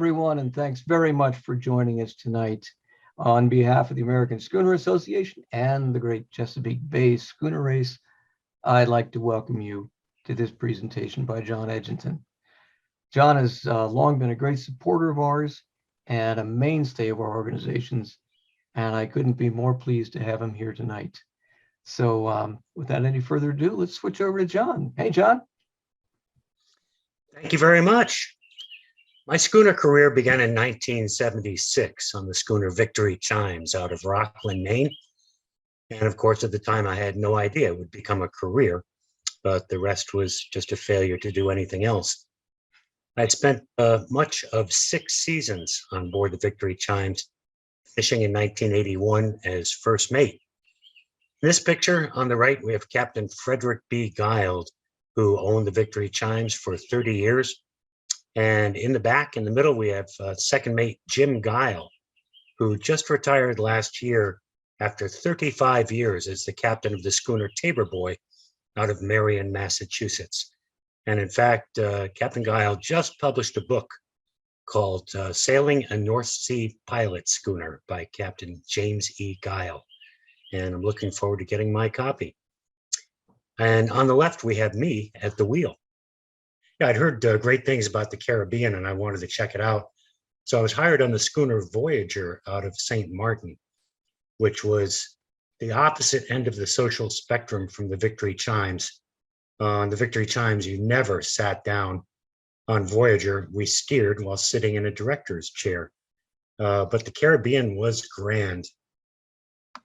everyone, and thanks very much for joining us tonight. On behalf of the American Schooner Association and the Great Chesapeake Bay Schooner Race, I'd like to welcome you to this presentation by John Eginton. John has long been a great supporter of ours and a mainstay of our organizations, and I couldn't be more pleased to have him here tonight. So without any further ado, let's switch over to John. Hey, John. Thank you very much. My schooner career began in 1976 on the schooner Victory Chimes out of Rockland, Maine. And of course, at the time, I had no idea it would become a career, but the rest was just a failure to do anything else. I'd spent much of 6 seasons on board the Victory Chimes, fishing in 1981 as first mate. In this picture on the right, we have Captain Frederick B. Guild, who owned the Victory Chimes for 30 years. And in the back, in the middle, we have second mate Jim Guile, who just retired last year after 35 years as the captain of the schooner Tabor Boy out of Marion, Massachusetts. And in fact, Captain Guile just published a book called Sailing a North Sea Pilot Schooner by Captain James E. Guile. And I'm looking forward to getting my copy. And on the left, we have me at the wheel. Yeah, I'd heard great things about the Caribbean and I wanted to check it out. So I was hired on the schooner Voyager out of St. Martin, which was the opposite end of the social spectrum from the Victory Chimes. On the Victory Chimes, you never sat down. On Voyager, we steered while sitting in a director's chair. But the Caribbean was grand.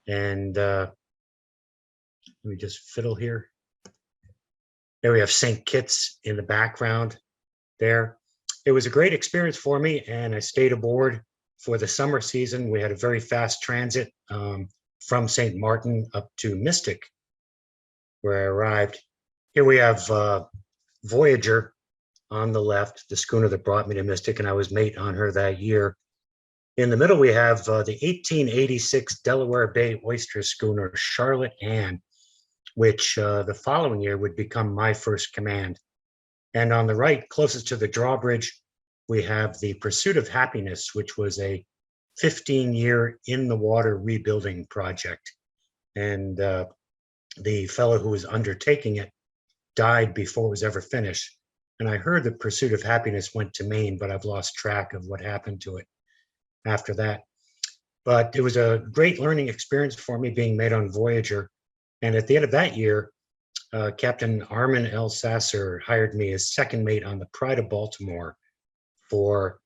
And let me just fiddle here. There we have St. Kitts in the background there. It was a great experience for me, and I stayed aboard for the summer season. We had a very fast transit from St. Martin up to Mystic, where I arrived. Here we have Voyager on the left, the schooner that brought me to Mystic, and I was mate on her that year. In the middle, we have the 1886 Delaware Bay oyster schooner Charlotte Ann, which the following year would become my first command. And on the right, closest to the drawbridge, we have the Pursuit of Happiness, which was a 15-year in-the-water rebuilding project. And the fellow who was undertaking it died before it was ever finished. And I heard that Pursuit of Happiness went to Maine, but I've lost track of what happened to it after that. But it was a great learning experience for me being made on Voyager. And at the end of that year, Captain Armin L. Sasser hired me as second mate on the Pride of Baltimore for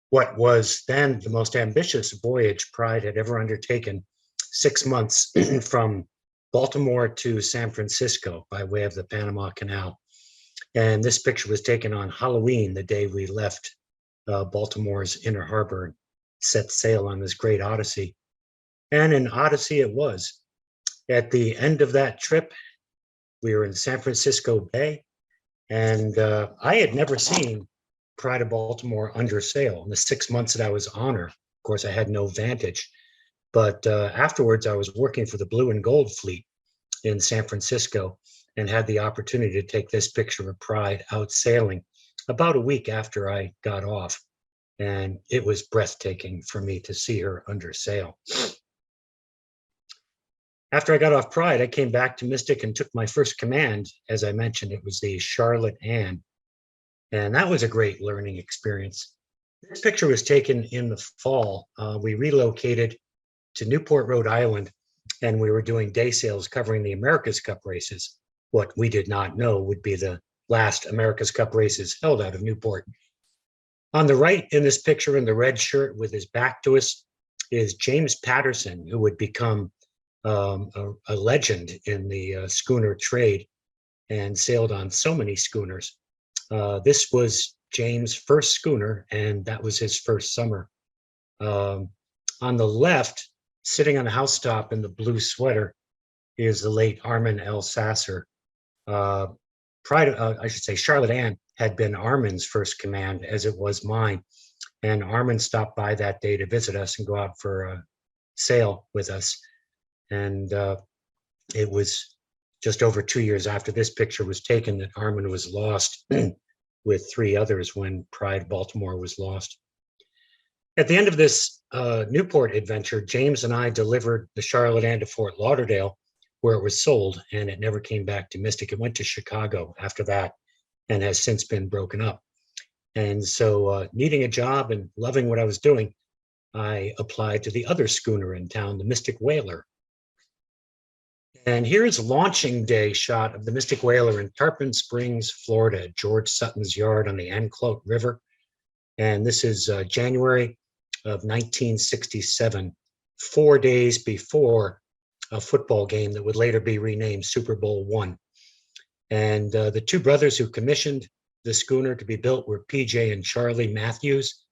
what was then the most ambitious voyage Pride had ever undertaken, 6 months from Baltimore to San Francisco by way of the Panama Canal. And this picture was taken on Halloween, the day we left Baltimore's inner harbor and set sail on this great odyssey. And an odyssey it was. At the end of that trip, we were in San Francisco Bay, and I had never seen Pride of Baltimore under sail in the 6 months that I was on her. Of course, I had no vantage, but afterwards I was working for the Blue and Gold Fleet in San Francisco and had the opportunity to take this picture of Pride out sailing about a week after I got off. And it was breathtaking for me to see her under sail. After I got off Pride, I came back to Mystic and took my first command. As I mentioned, it was the Charlotte Ann. And that was a great learning experience. This picture was taken in the fall. We relocated to Newport, Rhode Island, and we were doing day sails covering the America's Cup races. What we did not know would be the last America's Cup races held out of Newport. On the right in this picture in the red shirt with his back to us is James Patterson, who would become a legend in the schooner trade and sailed on so many schooners. This was James' first schooner, and that was his first summer. On the left, sitting on the housetop in the blue sweater, is the late Armin L. Sasser. Charlotte Ann had been Armin's first command, as it was mine. And Armin stopped by that day to visit us and go out for a sail with us. And it was just over 2 years after this picture was taken that Armin was lost with 3 others when Pride Baltimore was lost. At the end of this Newport adventure, James and I delivered the Charlotte Ann to Fort Lauderdale, where it was sold, and it never came back to Mystic. It went to Chicago after that and has since been broken up. And so needing a job and loving what I was doing, I applied to the other schooner in town, the Mystic Whaler. And here's launching day shot of the Mystic Whaler in Tarpon Springs, Florida, George Sutton's yard on the Anclote River. And this is January of 1967, 4 days before a football game that would later be renamed Super Bowl I. And the two brothers who commissioned the schooner to be built were PJ and Charlie Matthews,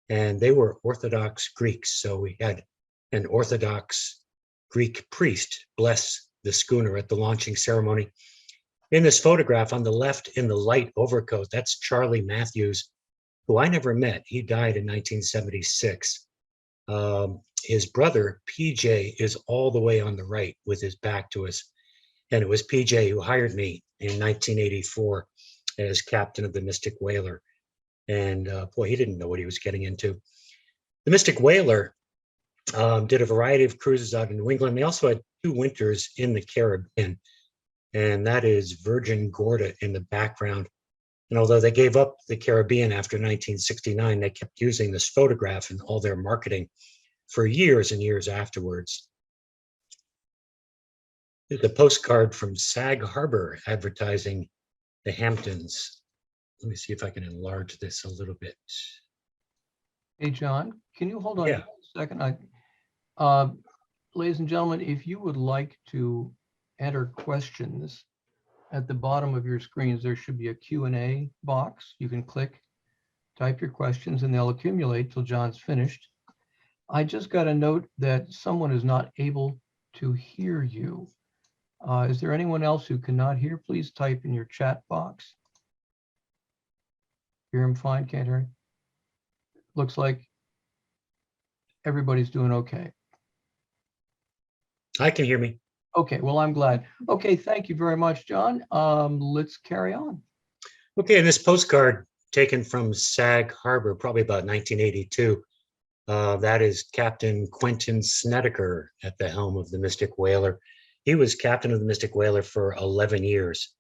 and they were Orthodox Greeks. So we had an Orthodox Greek priest bless the schooner at the launching ceremony. In this photograph on the left in the light overcoat, that's Charlie Matthews, who I never met. He died in 1976. His brother, PJ, is all the way on the right with his back to us. And it was PJ who hired me in 1984 as captain of the Mystic Whaler. And boy, he didn't know what he was getting into. The Mystic Whaler did a variety of cruises out in New England. They also had 2 winters in the Caribbean, and that is Virgin Gorda in the background. And although they gave up the Caribbean after 1969, they kept using this photograph in all their marketing for years and years afterwards. There's a postcard from Sag Harbor advertising the Hamptons. Let me see if I can enlarge this a little bit. Hey, John, can you hold on Yeah. a second? Ladies and gentlemen, if you would like to enter questions at the bottom of your screens, there should be a Q&A box. You can click, type your questions, and they'll accumulate till John's finished. I just got a note that someone is not able to hear you. Is there anyone else who cannot hear? Please type in your chat box. Hear him fine, can't hear him? Looks like everybody's doing okay. I can hear me. Okay, well, I'm glad. Okay, thank you very much, John. Let's carry on. Okay, and this postcard taken from Sag Harbor, probably about 1982. That is Captain Quentin Snedeker at the helm of the Mystic Whaler. He was captain of the Mystic Whaler for 11 years.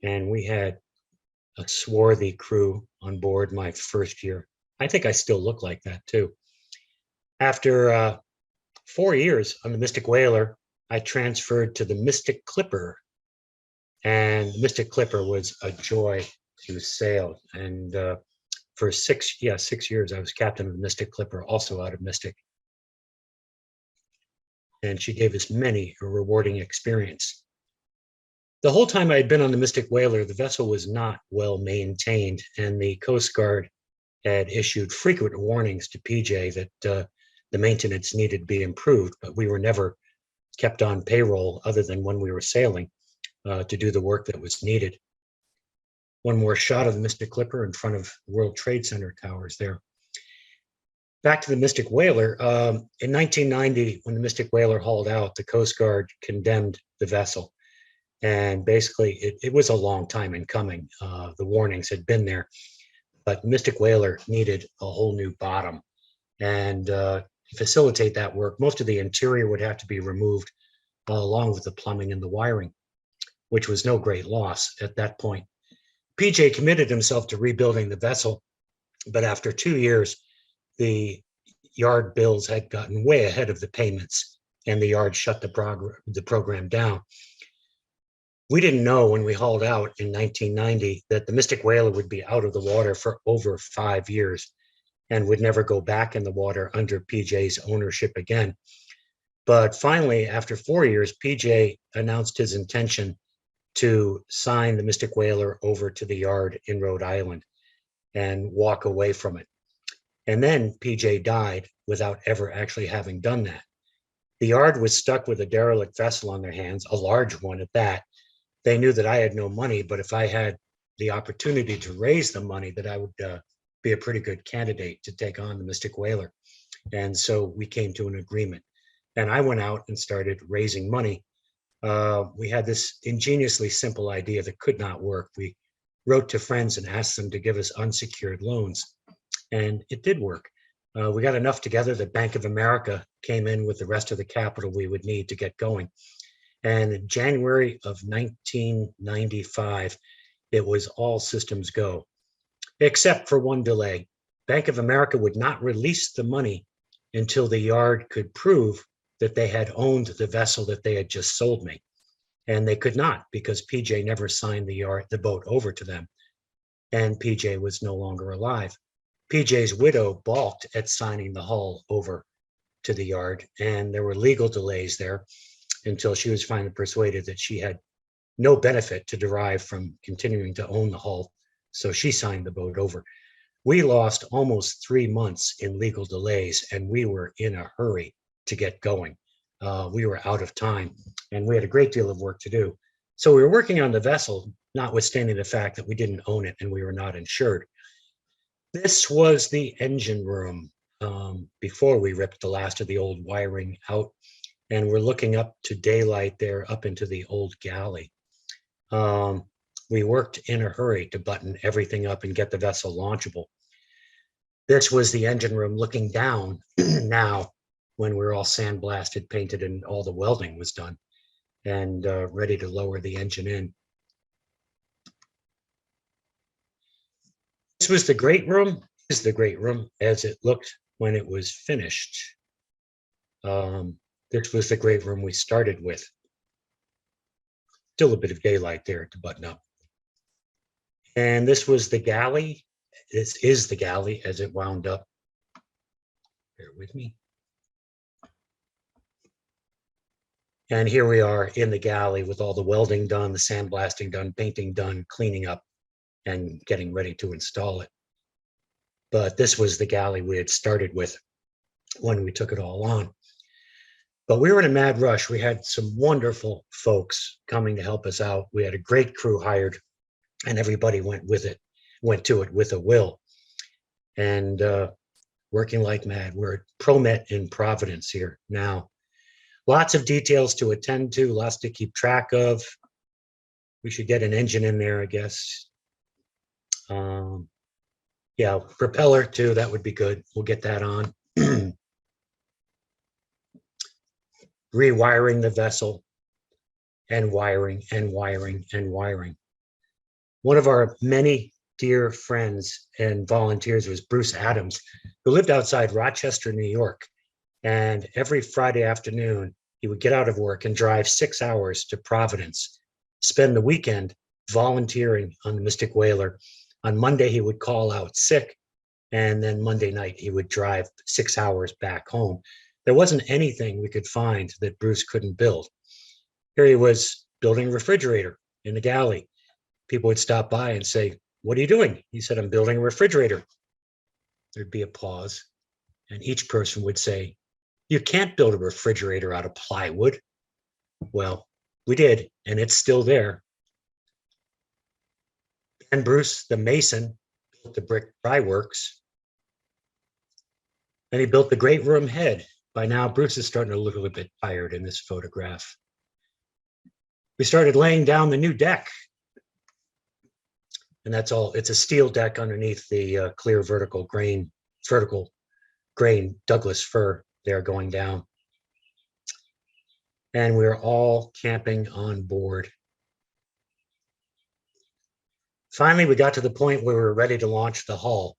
And we had a swarthy crew on board my first year. I think I still look like that too. After 4 years on the Mystic Whaler, I transferred to the Mystic Clipper. And Mystic Clipper was a joy to sail. And for 6 years, I was captain of the Mystic Clipper, also out of Mystic. And she gave us many a rewarding experience. The whole time I had been on the Mystic Whaler, the vessel was not well maintained, and the Coast Guard had issued frequent warnings to PJ that the maintenance needed to be improved, but we were never kept on payroll other than when we were sailing to do the work that was needed. One more shot of the Mystic Clipper in front of World Trade Center towers there. Back to the Mystic Whaler. In 1990, when the Mystic Whaler hauled out, the Coast Guard condemned the vessel. And basically, it was a long time in coming. The warnings had been there, but Mystic Whaler needed a whole new bottom. And to facilitate that work, most of the interior would have to be removed along with the plumbing and the wiring, which was no great loss at that point. PJ committed himself to rebuilding the vessel, but after 2 years, the yard bills had gotten way ahead of the payments, and the yard shut the program down. We didn't know when we hauled out in 1990 that the Mystic Whaler would be out of the water for over 5 years and would never go back in the water under PJ's ownership again. But finally, after 4 years, PJ announced his intention to sign the Mystic Whaler over to the yard in Rhode Island and walk away from it. And then PJ died without ever actually having done that. The yard was stuck with a derelict vessel on their hands, a large one at that. They knew that I had no money, but if I had the opportunity to raise the money, that I would be a pretty good candidate to take on the Mystic Whaler. And so we came to an agreement. And I went out and started raising money. We had this ingeniously simple idea that could not work. We wrote to friends and asked them to give us unsecured loans. And it did work. We got enough together that Bank of America came in with the rest of the capital we would need to get going. And in January of 1995, it was all systems go, except for one delay. Bank of America would not release the money until the yard could prove that they had owned the vessel that they had just sold me. And they could not, because PJ never signed the boat over to them. And PJ was no longer alive. PJ's widow balked at signing the hull over to the yard, and there were legal delays there until she was finally persuaded that she had no benefit to derive from continuing to own the hull. So she signed the boat over. We lost almost 3 months in legal delays, and we were in a hurry to get going. We were out of time, and we had a great deal of work to do. So we were working on the vessel, notwithstanding the fact that we didn't own it and we were not insured. This was the engine room before we ripped the last of the old wiring out, and we're looking up to daylight there, up into the old galley. We worked in a hurry to button everything up and get the vessel launchable. This was the engine room looking down now, when we're all sandblasted, painted, and all the welding was done, and ready to lower the engine in. This was the great room. This is the great room as it looked when it was finished. This was the great room we started with. Still a bit of daylight there to button up. And this was the galley. This is the galley as it wound up. Bear with me. And here we are in the galley with all the welding done, the sandblasting done, painting done, cleaning up, and getting ready to install it. But this was the galley we had started with when we took it all on. But we were in a mad rush. We had some wonderful folks coming to help us out. We had a great crew hired, and everybody went to it with a will. And working like mad. We're at ProMet in Providence here now. Lots of details to attend to, lots to keep track of. We should get an engine in there, I guess. Yeah, propeller too, that would be good. We'll get that on. Rewiring the vessel, and wiring and wiring and wiring. One of our many dear friends and volunteers was Bruce Adams, who lived outside Rochester, New York. And every Friday afternoon, he would get out of work and drive 6 hours to Providence, spend the weekend volunteering on the Mystic Whaler. On Monday, he would call out sick, and then Monday night, he would drive 6 hours back home. There wasn't anything we could find that Bruce couldn't build. Here he was building a refrigerator in the galley. People would stop by and say, "What are you doing?" He said, "I'm building a refrigerator." There'd be applause, and each person would say, "You can't build a refrigerator out of plywood." Well, we did, and it's still there. And Bruce, the mason, built the brick dry works. And he built the great room head. By now, Bruce is starting to look a little bit tired in this photograph. We started laying down the new deck. And that's all. It's a steel deck underneath the clear vertical grain Douglas fir there going down. And we're all camping on board. Finally, we got to the point where we were ready to launch the hull.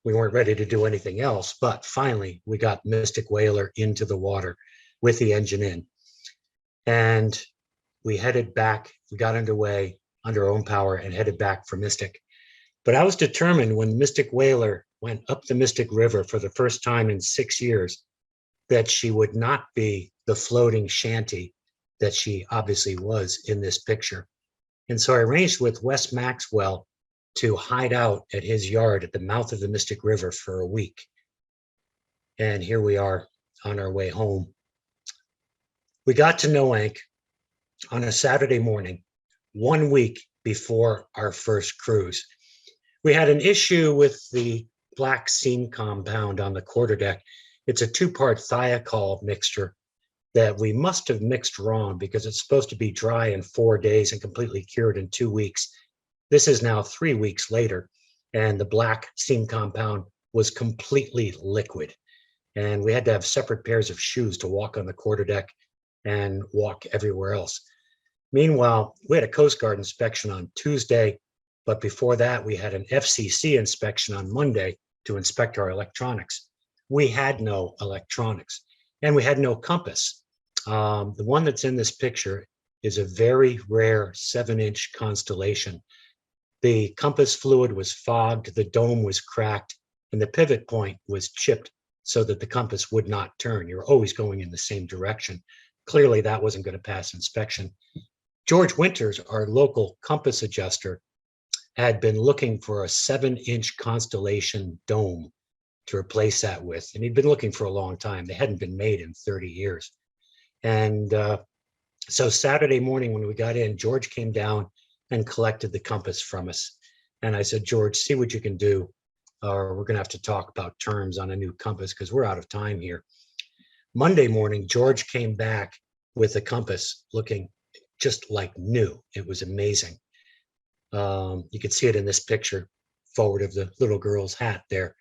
We weren't ready to do anything else, but finally we got Mystic Whaler into the water with the engine in. And we headed back, we got underway under our own power and headed back for Mystic. But I was determined when Mystic Whaler went up the Mystic River for the first time in 6 years that she would not be the floating shanty that she obviously was in this picture. And so I arranged with Wes Maxwell to hide out at his yard at the mouth of the Mystic River for a week. And here we are on our way home. We got to Noank on a Saturday morning, 1 week before our first cruise. We had an issue with the black seam compound on the quarterdeck. It's a 2-part thiacol mixture that we must have mixed wrong because it's supposed to be dry in 4 days and completely cured in 2 weeks. This is now 3 weeks later, and the black steam compound was completely liquid. And we had to have separate pairs of shoes to walk on the quarterdeck and walk everywhere else. Meanwhile, we had a Coast Guard inspection on Tuesday, but before that, we had an FCC inspection on Monday to inspect our electronics. We had no electronics, and we had no compass. The one that's in this picture is a very rare 7-inch constellation. The compass fluid was fogged, the dome was cracked, and the pivot point was chipped so that the compass would not turn. You're always going in the same direction. Clearly, that wasn't going to pass inspection. George Winters, our local compass adjuster, had been looking for a 7-inch constellation dome to replace that with. And he'd been looking for a long time. They hadn't been made in 30 years. And so Saturday morning when we got in, George came down and collected the compass from us. And I said, George, see what you can do, or we're going to have to talk about terms on a new compass because we're out of time here. Monday morning, George came back with a compass looking just like new. It was amazing. You can see it in this picture forward of the little girl's hat there.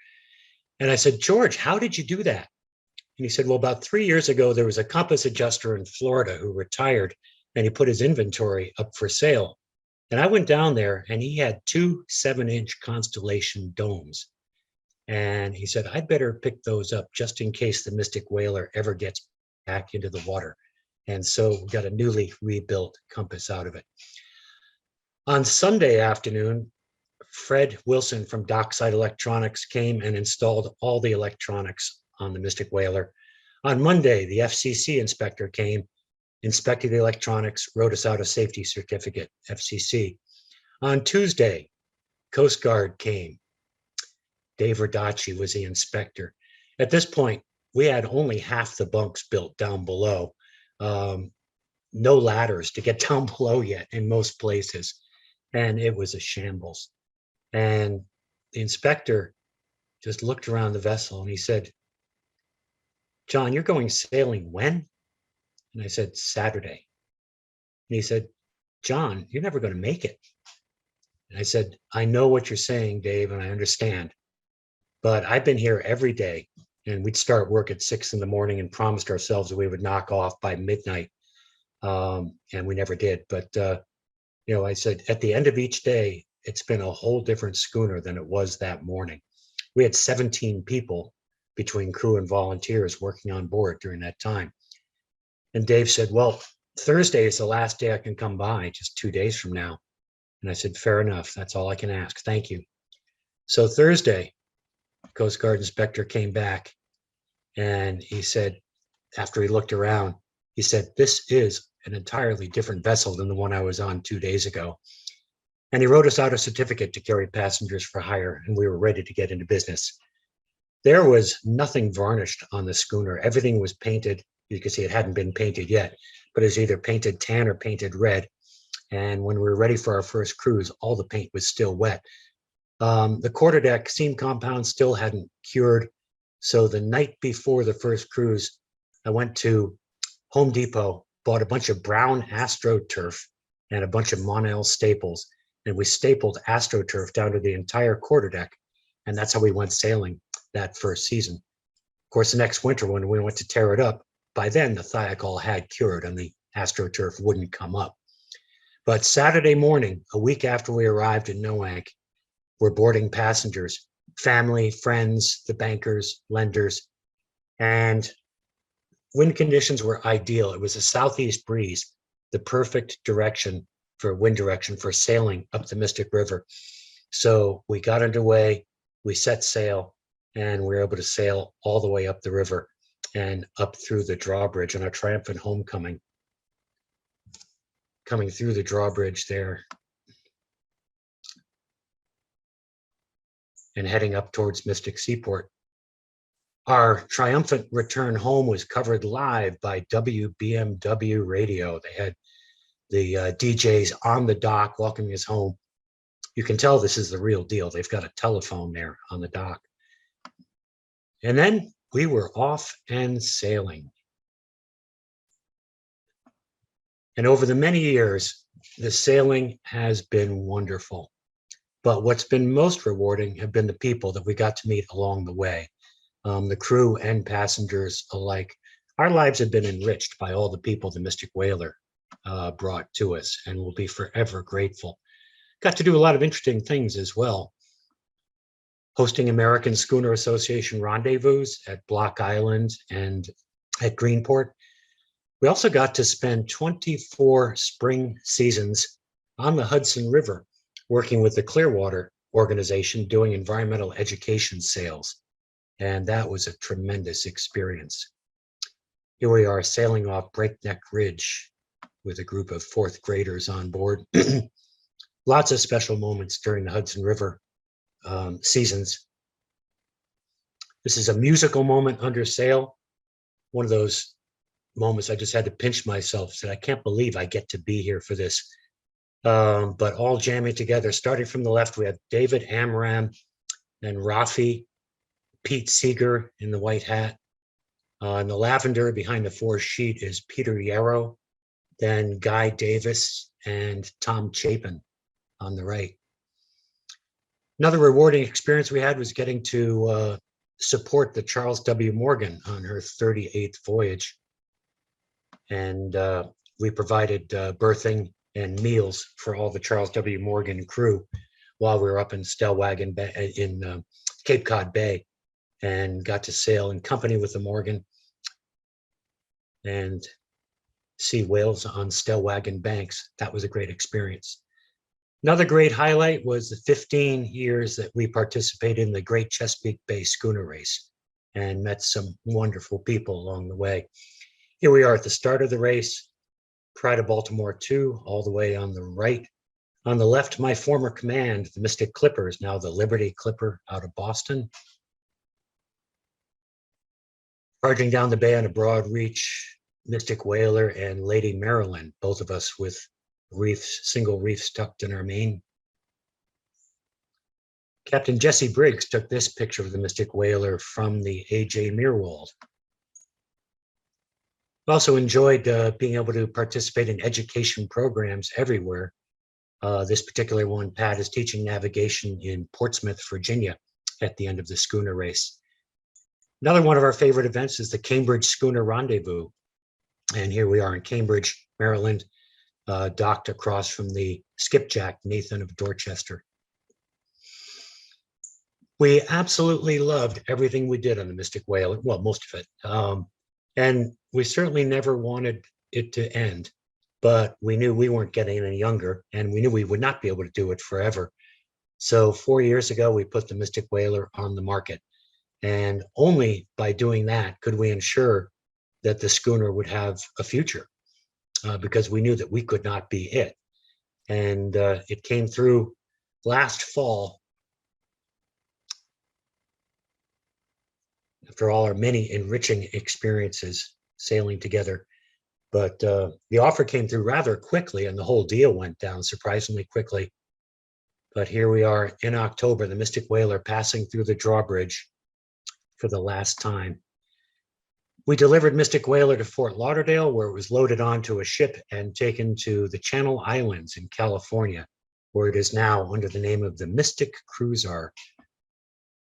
And I said, George, how did you do that? And he said, well, about 3 years ago, there was a compass adjuster in Florida who retired, and he put his inventory up for sale. And I went down there, and he had 2 7-inch constellation domes. And he said, I'd better pick those up just in case the Mystic Whaler ever gets back into the water. And so we got a newly rebuilt compass out of it. On Sunday afternoon, Fred Wilson from Dockside Electronics came and installed all the electronics on the Mystic Whaler. On Monday, the FCC inspector came, inspected the electronics, wrote us out a safety certificate, FCC. On Tuesday, Coast Guard came. Dave Radacci was the inspector. At this point, we had only half the bunks built down below. No ladders to get down below yet in most places. And it was a shambles. And the inspector just looked around the vessel and he said, John, you're going sailing when? And I said, Saturday. And he said, John, you're never going to make it. And I said, I know what you're saying, Dave, and I understand. But I've been here every day, and we'd start work at 6 in the morning and promised ourselves that we would knock off by midnight. And we never did. But, I said, at the end of each day, it's been a whole different schooner than it was that morning. We had 17 people between crew and volunteers working on board during that time. And Dave said, well, Thursday is the last day I can come by, just 2 days from now. And I said, fair enough. That's all I can ask. Thank you. So Thursday, Coast Guard inspector came back and he said, after he looked around, he said, this is an entirely different vessel than the one I was on 2 days ago. And he wrote us out a certificate to carry passengers for hire, and we were ready to get into business. There was nothing varnished on the schooner. Everything was painted. You can see it hadn't been painted yet, but it was either painted tan or painted red. And when we were ready for our first cruise, all the paint was still wet. The quarterdeck seam compound still hadn't cured. So the night before the first cruise, I went to Home Depot, bought a bunch of brown AstroTurf and a bunch of Monel staples. And we stapled AstroTurf down to the entire quarterdeck. And that's how we went sailing that first season. Of course, the next winter when we went to tear it up, by then the thiacol had cured and the AstroTurf wouldn't come up. But Saturday morning, a week after we arrived in Noank, we're boarding passengers, family, friends, the bankers, lenders, and wind conditions were ideal. It was a southeast breeze, the perfect direction for wind direction for sailing up the Mystic River. So we got underway, we set sail, and we were able to sail all the way up the river and up through the drawbridge on our triumphant homecoming. Coming through the drawbridge there and heading up towards Mystic Seaport. Our triumphant return home was covered live by WBMW radio. They had the DJs on the dock welcoming us home. You can tell this is the real deal. They've got a telephone there on the dock. And then we were off and sailing. And over the many years, the sailing has been wonderful. But what's been most rewarding have been the people that we got to meet along the way, the crew and passengers alike. Our lives have been enriched by all the people the Mystic Whaler brought to us, and we'll be forever grateful. Got to do a lot of interesting things as well. Hosting American Schooner Association rendezvous at Block Island and at Greenport. We also got to spend 24 spring seasons on the Hudson River, working with the Clearwater organization, doing environmental education sales. And that was a tremendous experience. Here we are sailing off Breakneck Ridge with a group of fourth graders on board. Lots of special moments during the Hudson River seasons. This is a musical moment under sail. One of those moments I just had to pinch myself, said, I can't believe I get to be here for this. But all jamming together, starting from the left, we have David Amram and Rafi, Pete Seeger in the white hat. In the lavender behind the fourth sheet is Peter Yarrow, then Guy Davis and Tom Chapin on the right. Another rewarding experience we had was getting to support the Charles W. Morgan on her 38th voyage. And we provided berthing and meals for all the Charles W. Morgan crew while we were up in Stellwagen Bay, in Cape Cod Bay, and got to sail in company with the Morgan and see whales on Stellwagen banks. That was a great experience. Another great highlight was the 15 years that we participated in the Great Chesapeake Bay Schooner Race and met some wonderful people along the way. Here we are at the start of the race, Pride of Baltimore 2, all the way on the right. On the left, my former command, the Mystic Clippers, now the Liberty Clipper out of Boston. Charging down the bay on a broad reach, Mystic Whaler and Lady Maryland, both of us with reefs, single reefs tucked in our main. Captain Jesse Briggs took this picture of the Mystic Whaler from the A.J. Meerwald. Also enjoyed being able to participate in education programs everywhere. This particular one, Pat, is teaching navigation in Portsmouth, Virginia at the end of the schooner race. Another one of our favorite events is the Cambridge Schooner Rendezvous. And here we are in Cambridge, Maryland, docked across from the skipjack, Nathan of Dorchester. We absolutely loved everything we did on the Mystic Whaler, well, most of it. And we certainly never wanted it to end, but we knew we weren't getting any younger, and we knew we would not be able to do it forever. So 4 years ago, we put the Mystic Whaler on the market. And only by doing that could we ensure that the schooner would have a future, because we knew that we could not be it. And it came through last fall, after all our many enriching experiences sailing together. But the offer came through rather quickly, and the whole deal went down surprisingly quickly. But here we are in October, the Mystic Whaler passing through the drawbridge for the last time. We delivered Mystic Whaler to Fort Lauderdale, where it was loaded onto a ship and taken to the Channel Islands in California, where it is now under the name of the Mystic Cruiser.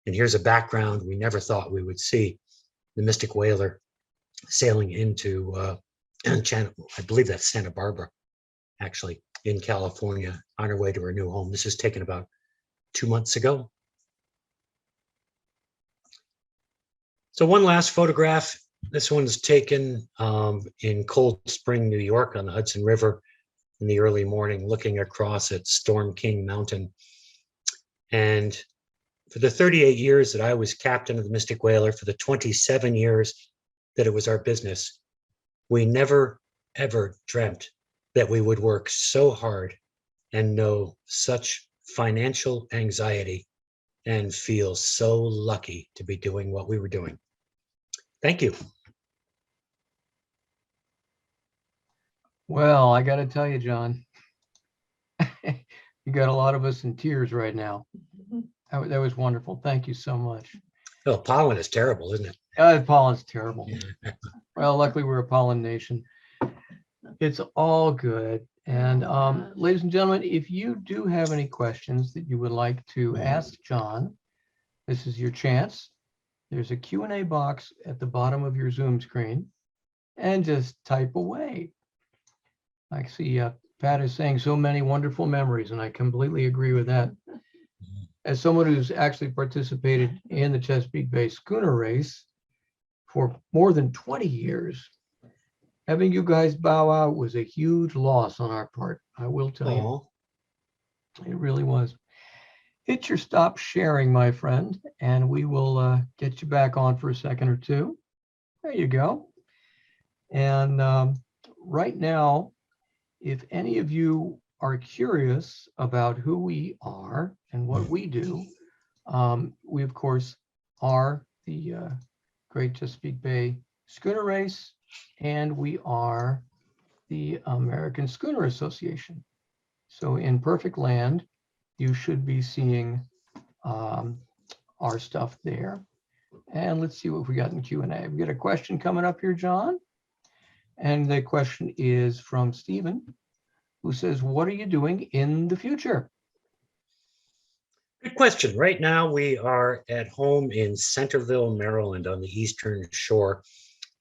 And here's a background we never thought we would see: the Mystic Whaler sailing into Channel, I believe that's Santa Barbara, actually, in California, on her way to her new home. This was taken about 2 months ago. So one last photograph. This one's taken in Cold Spring, New York, on the Hudson River in the early morning, looking across at Storm King Mountain. And for the 38 years that I was captain of the Mystic Whaler, for the 27 years that it was our business, we never, ever dreamt that we would work so hard and know such financial anxiety and feel so lucky to be doing what we were doing. Thank you. Well, I got to tell you, John, you got a lot of us in tears right now. That was wonderful. Thank you so much. Oh, pollen is terrible, isn't it? Pollen's terrible. Well, luckily we're a pollen nation. It's all good. And ladies and gentlemen, if you do have any questions that you would like to ask John, this is your chance. There's a Q&A box at the bottom of your Zoom screen, and just type away. I see Pat is saying so many wonderful memories, and I completely agree with that. As someone who's actually participated in the Chesapeake Bay schooner race for more than 20 years, having you guys bow out was a huge loss on our part. I will tell you. It really was. Hit your stop sharing, my friend, and we will get you back on for a second or two. There you go. And right now, if any of you are curious about who we are and what we do, we, of course, are the Great Chesapeake Bay Schooner Race, and we are the American Schooner Association. So in perfect land, you should be seeing our stuff there. And let's see what we got in Q&A. We got a question coming up here, John. And the question is from Stephen, who says, what are you doing in the future? Good question. Right now, we are at home in Centerville, Maryland, on the Eastern Shore,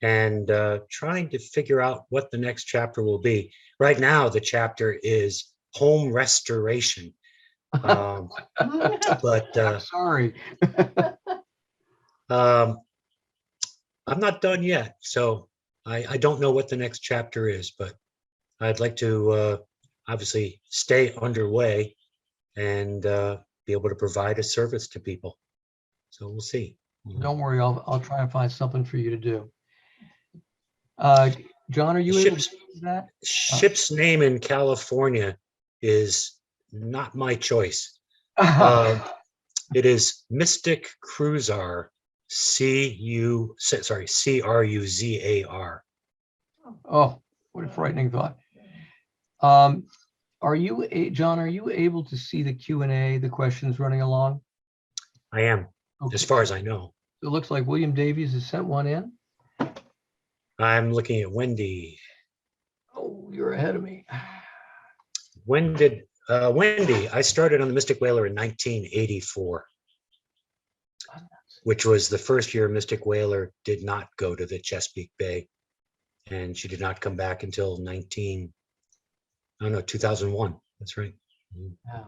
and trying to figure out what the next chapter will be. Right now, the chapter is home restoration. But sorry. I'm not done yet, so I don't know what the next chapter is, but I'd like to obviously stay underway and be able to provide a service to people. So we'll see. Don't worry, I'll try and find something for you to do. John, are you able to do that? Ship's name in California is not my choice. It is Mystic Cruzar, Cruzar. Oh, what a frightening thought. Are you, John, are you able to see the Q&A, the questions running along? I am, okay. As far as I know. It looks like William Davies has sent one in. I'm looking at Wendy. Oh, you're ahead of me. When did Wendy? I started on the Mystic Whaler in 1984, which was the first year Mystic Whaler did not go to the Chesapeake Bay, and she did not come back until 2001. That's right. Yeah,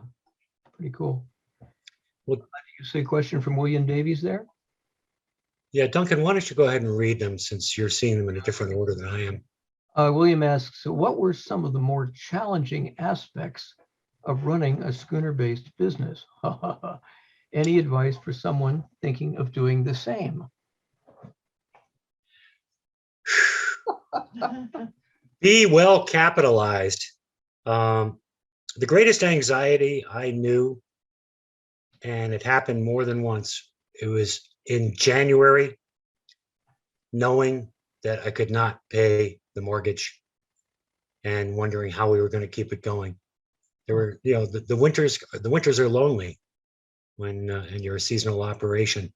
pretty cool. Well, you say question from William Davies there? Yeah, Duncan, why don't you go ahead and read them since you're seeing them in a different order than I am. William asks, so what were some of the more challenging aspects of running a schooner-based business? Any advice for someone thinking of doing the same? Be well capitalized. The greatest anxiety I knew, and it happened more than once, it was in January, knowing that I could not pay the mortgage and wondering how we were going to keep it going. There were, the winters are lonely when and you're a seasonal operation.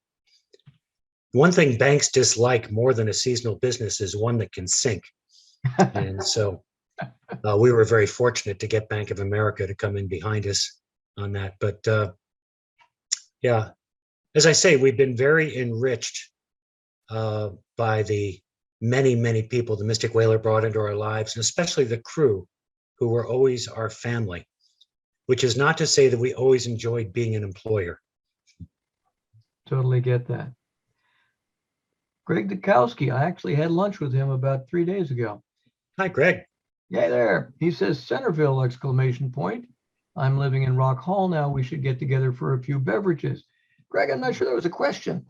One thing banks dislike more than a seasonal business is one that can sink. And so we were very fortunate to get Bank of America to come in behind us on that. But yeah, as I say, we've been very enriched by the many people the Mystic Whaler brought into our lives, and especially the crew, who were always our family, which is not to say that we always enjoyed being an employer. Totally get that. Greg Dukowski, I actually had lunch with him about 3 days ago. Hi, Greg. Hey there. He says, Centerville, exclamation point. I'm living in Rock Hall now. We should get together for a few beverages. Greg, I'm not sure that was a question.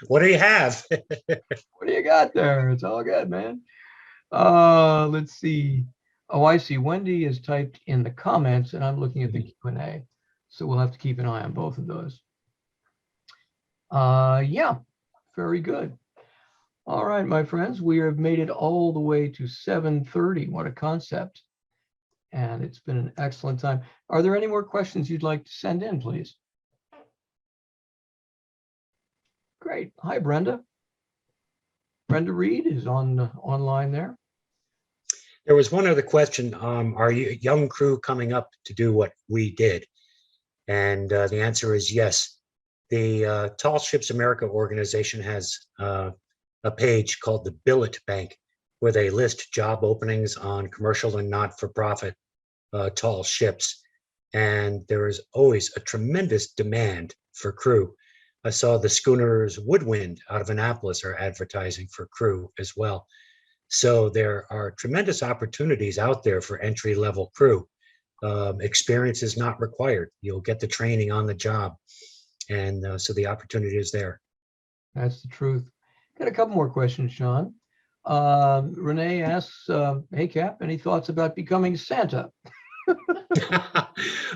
What do you have? What do you got there? It's all good, man. Let's see. Oh, I see. Wendy is typed in the comments, and I'm looking at the Q&A. So we'll have to keep an eye on both of those. Yeah, very good. All right, my friends, we have made it all the way to 7:30. What a concept. And it's been an excellent time. Are there any more questions you'd like to send in, please? Great. Hi, Brenda. Brenda Reed is online there. There was one other question. Are you a young crew coming up to do what we did? And the answer is yes. The Tall Ships America organization has a page called the Billet Bank, where they list job openings on commercial and not-for-profit tall ships. And there is always a tremendous demand for crew. I saw the schooners Woodwind out of Annapolis are advertising for crew as well. So there are tremendous opportunities out there for entry-level crew. Experience is not required. You'll get the training on the job. And so the opportunity is there. That's the truth. Got a couple more questions, Sean. Renee asks, hey, Cap, any thoughts about becoming Santa?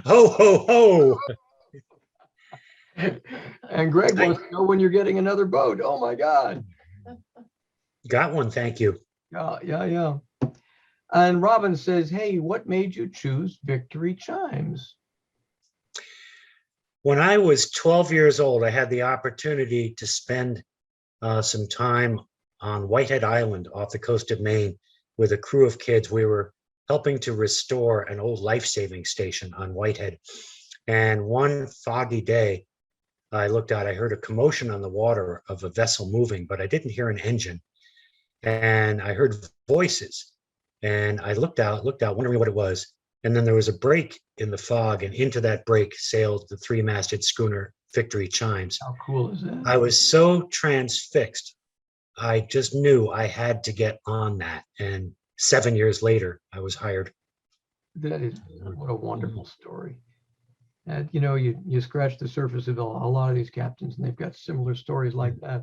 Ho, ho, ho. And Greg wants to know when you're getting another boat. Oh, my God. Got one, thank you. Yeah. And Robin says, hey, what made you choose Victory Chimes? When I was 12 years old, I had the opportunity to spend some time on Whitehead Island off the coast of Maine with a crew of kids. We were helping to restore an old life-saving station on Whitehead. And one foggy day, I looked out, I heard a commotion on the water of a vessel moving, but I didn't hear an engine. And I heard voices. And I looked out, wondering what it was. And then there was a break in the fog, and into that break sailed the three-masted schooner Victory Chimes. How cool is that? I was so transfixed. I just knew I had to get on that. And 7 years later, I was hired. That is, what a wonderful story. And you scratch the surface of a lot of these captains, and they've got similar stories like that.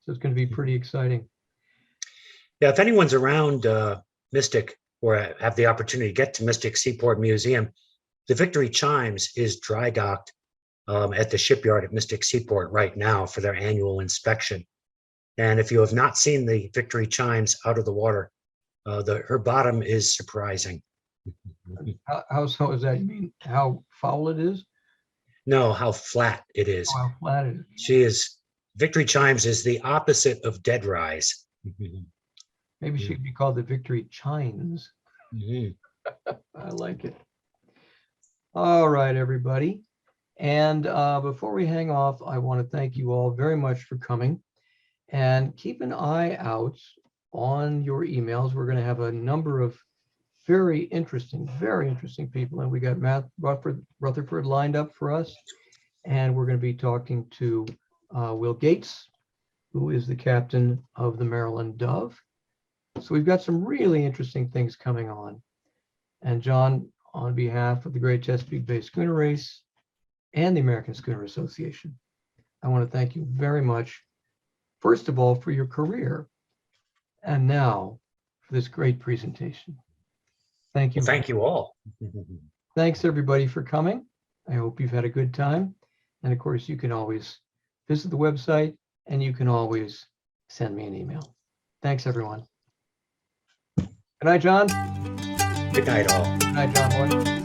So it's going to be pretty exciting. Yeah, if anyone's around Mystic or have the opportunity to get to Mystic Seaport Museum, the Victory Chimes is dry docked at the shipyard at Mystic Seaport right now for their annual inspection. And if you have not seen the Victory Chimes out of the water, her bottom is surprising. How so is that? You mean how foul it is? No, how flat it is. Oh, how flat it is. Victory Chimes is the opposite of Dead Rise. Maybe she could be called the Victory Chimes. Mm-hmm. I like it. All right, everybody. And before we hang off, I want to thank you all very much for coming. And keep an eye out on your emails. We're going to have a number of very interesting people. And we got Matt Rutherford lined up for us. And we're going to be talking to Will Gates, who is the captain of the Maryland Dove. So we've got some really interesting things coming on. And John, on behalf of the Great Chesapeake Bay Schooner Race and the American Schooner Association, I want to thank you very much, first of all, for your career, and now for this great presentation. Thank you. Well, thank you all. Thanks, everybody, for coming. I hope you've had a good time. And of course, you can always visit the website, and you can always send me an email. Thanks, everyone. Good night, John. Good night, all. Good night, John Boy.